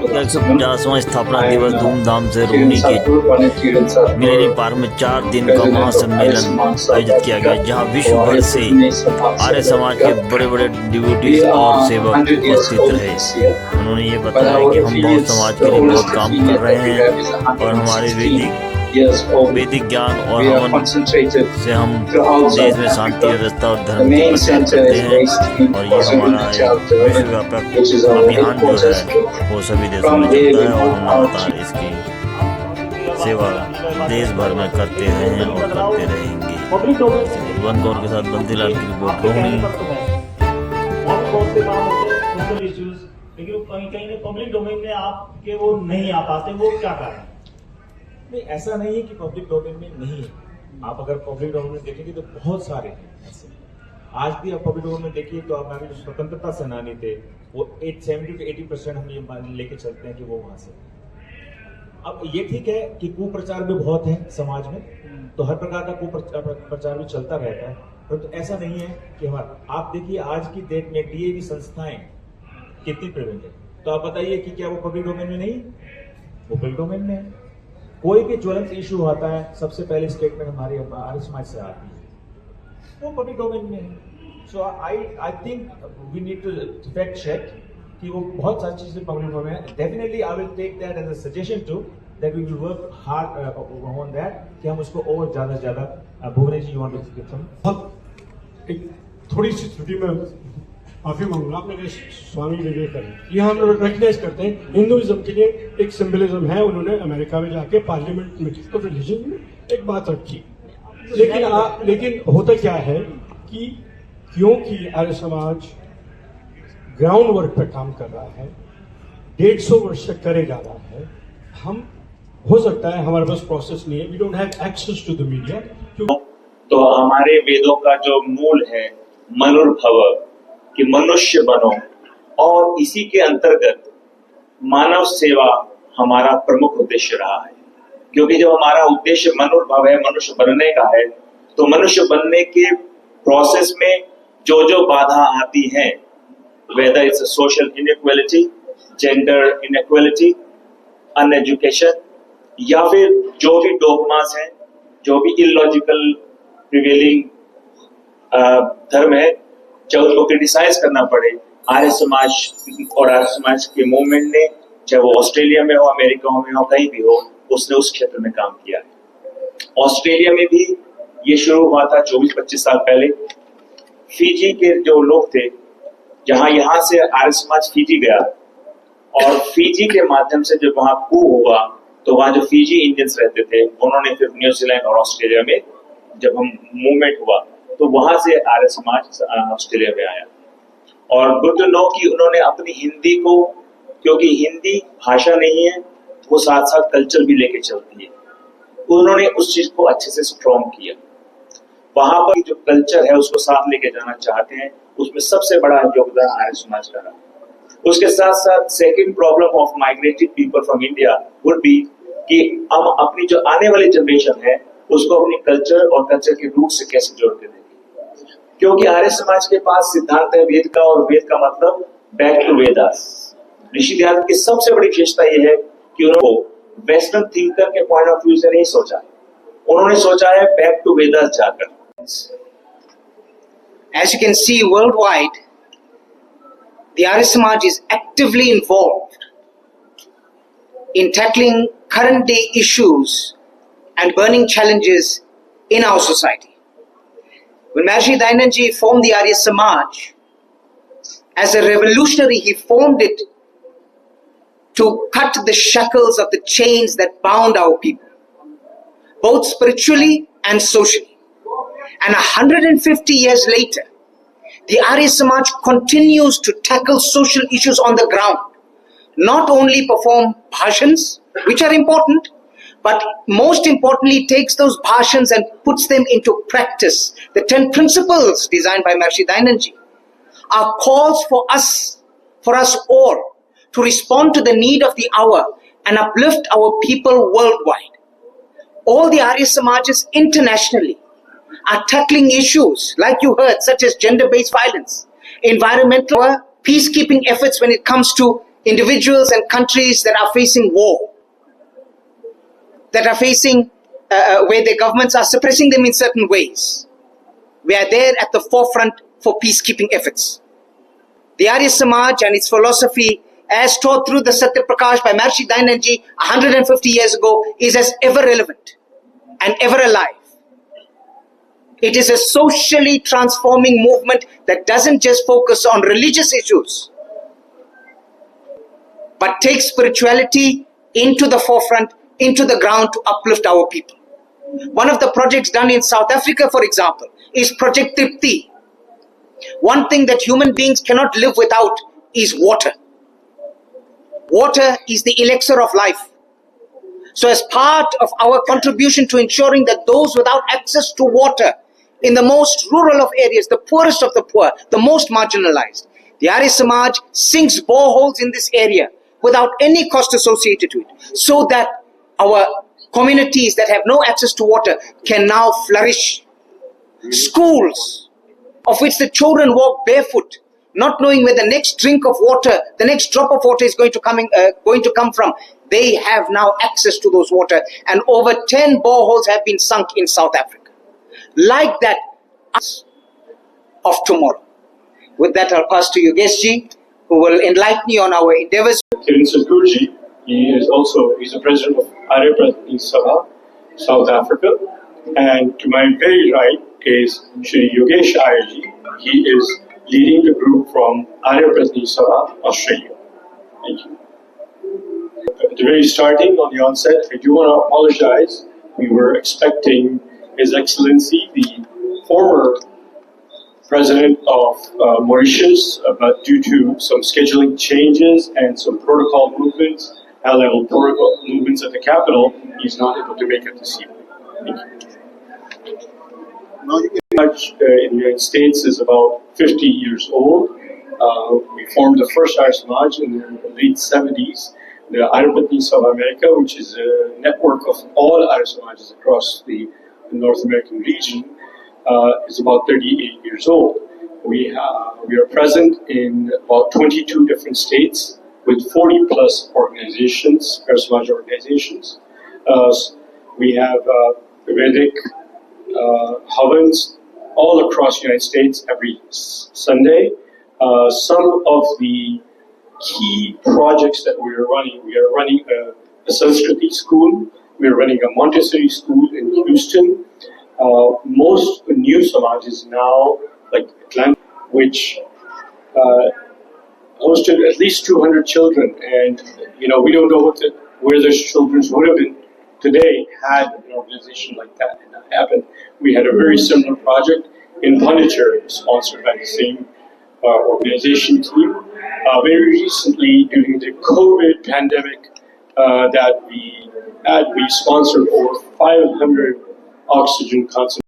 का 150वां स्थापना दिवस धूमधाम से रोहिणी के मिलेनियम पार्क में 4 दिन का महासम्मेलन आयोजित किया गया, जहां विश्व भर से आर्य समाज के बड़े बड़े डिवोटीज और सेवक उपस्थित रहे। उन्होंने ये बताया कि हम बहुत समाज के लिए बहुत काम कर रहे हैं और हमारे वैदिक ज्ञान और हवन से हम देश में शांति व्यवस्था और धर्म की प्रचार करते हैं। और ये हमारा विश्वव्यापक अभियान जो है वो सभी देशों में चलता है और हम लगातार इसकी सेवा देश भर में करते रहे हैं और करते रहेंगे। वन कौर के साथ बंसीलाल की रिपोर्ट रोहिणी। लेकिन कहीं पब्लिक डोमेन में आपके वो नहीं आ पाते, वो क्या कारण? नहीं, ऐसा नहीं है कि पब्लिक डोमेन में नहीं है। आप अगर पब्लिक डोमेन में देखेंगे तो बहुत सारे हैं ऐसे। आज भी आप पब्लिक डोमेन में देखिए तो हमारे जो स्वतंत्रता सेनानी थे वो 70 to 80% हम ये लेके चलते हैं कि वो वहां से। अब ये ठीक है कि कुप्रचार भी बहुत है समाज में, तो हर प्रकार का कुप्रचार भी चलता रहता है, परंतु तो ऐसा नहीं है कि हमारा। आप देखिए आज की डेट में डीएवी संस्थाएं कितनी प्रेजेंट है, तो आप बताइए कि क्या वो पब्लिक डोमेन में नहीं? वो पब्लिक डोमेन में है। कोई भी ज्वलंत इशू होता है सबसे पहले स्टेटमेंट हमारे आर्य समाज से आती है, वो पब्लिक डोमेन में है। So I think we need to fact check कि वो बहुत सारी चीजें पब्लिक डोमेन है। Definitely I will take that as a suggestion to that we will work hard on that कि हम उसको और ज्यादा से ज्यादा। Bhuvanesh ji, you want to give some? एक थोड़ी सी त्रुटि में माफी मांगूंगा। आपने कहा स्वामी विवेकानंद, ये हम लोग रिकग्नाइज करते हैं हिंदुइज्म के लिए एक सिंबलिज्म है। उन्होंने अमेरिका में जाके पार्लियामेंट में तो रिलीजन में एक बात रखी, लेकिन होता क्या है कि क्योंकि आर्य समाज ग्राउंड वर्क पर काम कर रहा है, 150 वर्ष से करे जा रहा है, हम हो सकता है हमारे पास प्रोसेस नहीं है, we don't have access to the media. तो हमारे वेदों का जो मूल है मनुर्भव, कि मनुष्य बनो, और इसी के अंतर्गत मानव सेवा हमारा प्रमुख उद्देश्य रहा है। क्योंकि जब हमारा उद्देश्य मनुर्भव है, मनुष्य बनने का है, तो मनुष्य बनने के प्रोसेस में जो जो बाधा आती है, whether it's social inequality, gender inequality, uneducation, या फिर जो भी डोगमास हैं, जो भी इलॉजिकल प्रिवेलिंग धर्म है, चाहे उसको क्रिटिसाइज करना पड़े, आर्य समाज और आर्य समाज के मूवमेंट ने, चाहे वो ऑस्ट्रेलिया में हो, अमेरिका में हो, कहीं भी हो, उसने उस क्षेत्र में काम किया है। ऑस्ट्रेलिया में भी ये शुरू हुआ था 24-25 साल पहले। फिजी के जो लोग थे, यहाँ से आर्य समाज फिजी गया, और फिजी के माध्यम से जब वहां कू हुआ तो वहां जो फिजी इंडियंस रहते थे, उन्होंने फिर न्यूजीलैंड और ऑस्ट्रेलिया में जब हम मूवमेंट हुआ तो वहां से आर्य समाज ऑस्ट्रेलिया में आया। और गुड टू नो कि उन्होंने अपनी हिंदी को, क्योंकि हिंदी भाषा नहीं है, वो साथ साथ कल्चर भी लेके चलती है, उन्होंने उस चीज को अच्छे से स्ट्रॉन्ग किया। वहां पर जो कल्चर है उसको साथ लेके जाना चाहते हैं, उसमें सबसे बड़ा योगदान आर्य समाज का रहा। उसके साथ साथ second problem of migrated people from India would be कि हम अपनी जो आने वाली जनरेशन है उसको अपनी कल्चर और कल्चर के रूट से कैसे जोड़ के देंगे। क्योंकि आर्य समाज के पास सिद्धांत है वेद का, और वेद का मतलब बैक टू वेदास। ऋषि ध्यान की सबसे बड़ी विशेषता यह है कि उन्होंने वेस्टर्न थिंकर के पॉइंट ऑफ व्यू से नहीं सोचा, उन्होंने सोचा है बैक टू वेदास जाकर। As you can see worldwide, the Arya Samaj is actively involved in tackling current day issues and burning challenges in our society. When Maharishi Dayanand formed the Arya Samaj, as a revolutionary, he formed it to cut the shackles of the chains that bound our people, both spiritually and socially. And 150 years later, the Arya Samaj continues to tackle social issues on the ground, not only perform bhashans, which are important, but most importantly takes those bhashans and puts them into practice. The 10 principles designed by Maharishi Dayanand are calls for us all to respond to the need of the hour and uplift our people worldwide. All the Arya Samajas internationally are tackling issues, like you heard, such as gender-based violence, environmental, peacekeeping efforts when it comes to individuals and countries that are facing war, that are facing where their governments are suppressing them in certain ways. We are there at the forefront for peacekeeping efforts. The Arya Samaj and its philosophy, as taught through the Satya Prakash by Maharishi Dayanand 150 years ago, is as ever relevant and ever alive. It is a socially transforming movement that doesn't just focus on religious issues, but takes spirituality into the forefront, into the ground to uplift our people. One of the projects done in South Africa, for example, is Project Tripti. One thing that human beings cannot live without is water. Water is the elixir of life. So as part of our contribution to ensuring that those without access to water in the most rural of areas, the poorest of the poor, the most marginalized, the Arya Samaj sinks boreholes in this area without any cost associated to it, so that our communities that have no access to water can now flourish. Schools of which the children walk barefoot, not knowing where the next drink of water, the next drop of water is going to come from. They have now access to those water, and over 10 boreholes have been sunk in South Africa. Like that, of tomorrow. With that, I'll pass to Yogesh ji, who will enlighten you on our endeavors. Kiran Satguru, he's the president of Arya Pratni Sabha, South Africa. And to my very right is Shri Yogesh Ayerji. He is leading the group from Arya Pratni Sabha, Australia. Thank you. At the very starting, on the onset, I do want to apologize. We were expecting His Excellency, the former President of Mauritius, but due to some scheduling changes and some protocol movements, high-level protocol movements at the capital, he's not able to make it this evening. Thank you. In the United States is about 50 years old. We formed the first Arya Samaj in the late 70s. The Arya Pratni Sabha America, which is a network of all Arya Samajas across the North American region, is about 38 years old. We are present in about 22 different states with 40 plus organizations, Arya Samaj organizations. We have Vedic Havans all across the United States every Sunday. Some of the key projects that we are running a Sanskriti school, we are running a Montessori school in Houston. Most new Samajas now, like Atlanta, which hosted at least 200 children, and we don't know where those children would have been today had an organization like that not happened. We had a very similar project in Pondicherry, sponsored by the same organization team. Very recently, during the COVID pandemic, that we sponsored over 500 oxygen concentrators